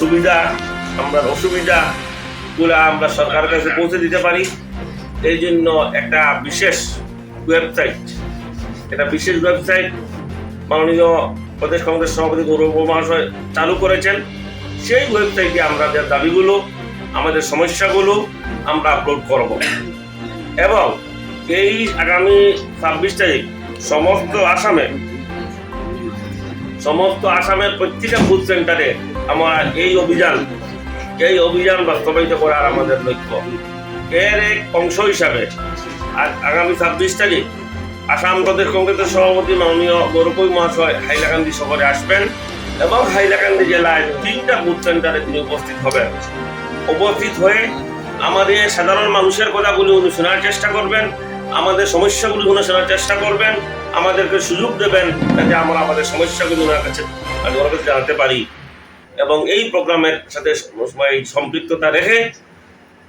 সুবিধা আমরা অসুবিধাগুলো আমরা সরকারের কাছে পৌঁছে দিতে পারি। এই জন্য একটা বিশেষ ওয়েবসাইট মাননীয় প্রদেশ কংগ্রেস সভাপতি গৌরব মহাশয় চালু করেছেন। সেই ওয়েবসাইটে আমাদের দাবিগুলো, আমাদের সমস্যাগুলো আমরা আপলোড করব এবং এই আগামী 26 তারিখ সমস্ত আসামের প্রত্যেকটা বুথ সেন্টারে আমরা এই অভিযান বাস্তবায়িত করার আমাদের লক্ষ্য। এর এক অংশ হিসাবে আগামী 26 তারিখ আসাম প্রদেশ কংগ্রেসের সভাপতি মাননীয় গৌরব মহাশয় হাইলাকান্দি শহরে আসবেন এবং হাইলাকান্দি জেলায় 3টা বুথ সেন্টারে তিনি উপস্থিত হয়ে আমাদের সাধারণ মানুষের কথাগুলি উনি শোনার চেষ্টা করবেন, আমাদের সমস্যাগুলি উনি শোনার চেষ্টা করবেন, আমাদেরকে সুযোগ দেবেন যাতে আমরা আমাদের সমস্যাগুলি ওনার কাছে জানাতে পারি এবং এই প্রোগ্রামের সাথে সম্পৃক্ততা রেখে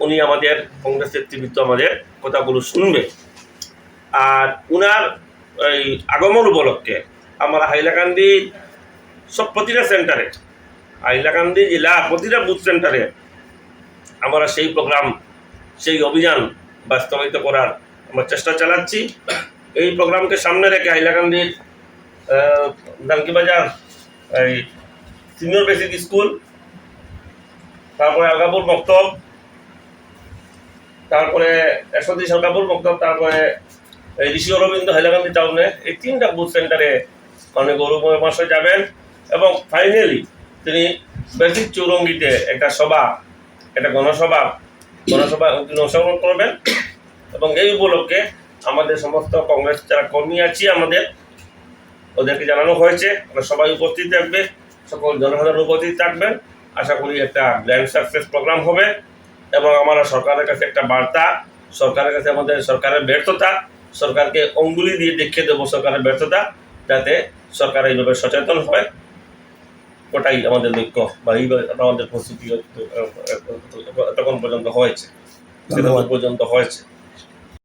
উনি আমাদের কংগ্রেস নেতৃবৃন্দ আমাদের কথাগুলো শুনবে। আর উনার এই আগমন উপলক্ষে আমরা হাইলাকান্দি প্রতিটা সেন্টারে, হাইলাকান্দি জেলা প্রতিটা বুথ সেন্টারে আমরা সেই অভিযান বাস্তবায়িত করার আমরা চেষ্টা চালাচ্ছি। এই প্রোগ্রামকে সামনে রেখে হাইলাকান্দির ডানকিবাজার এই সিনিয়র বেসিক স্কুল, তারপরে আলগাপুর মক্তব, তারপরে এসদি সরকারপুর মক্তব, তারপরে ঋষি অরবিন্দ হাইলাকান্দি টাউনে, এই 3টা বুথ সেন্টারে মানে গৌরব মহাশয় যাবেন এবং ফাইনালি তিনি বেসিক চৌরঙ্গিতে একটা গণসভা অংশগ্রহণ করবেন এবং এই উপলক্ষে আমাদের সমস্ত কংগ্রেস যারা কর্মী আছি ওদেরকে জানানো হয়েছে আমরা সবাই উপস্থিত থাকবে, সকল জনসাধারণ উপস্থিত থাকবেন। আশা করি একটা গ্র্যান্ড সাকসেস প্রোগ্রাম হবে এবং আমরা সরকারের কাছে একটা বার্তা, সরকারের কাছে আমাদের সরকারের ব্যর্থতা, সরকারকে অঙ্গুলি দিয়ে দেখিয়ে দেবো সরকারের ব্যর্থতা, যাতে সরকার এইভাবে সচেতন হয়। ওটাই আমাদের লক্ষ্য বা এইভাবে আমাদের প্রস্তুতি এতক্ষণ পর্যন্ত হয়েছে।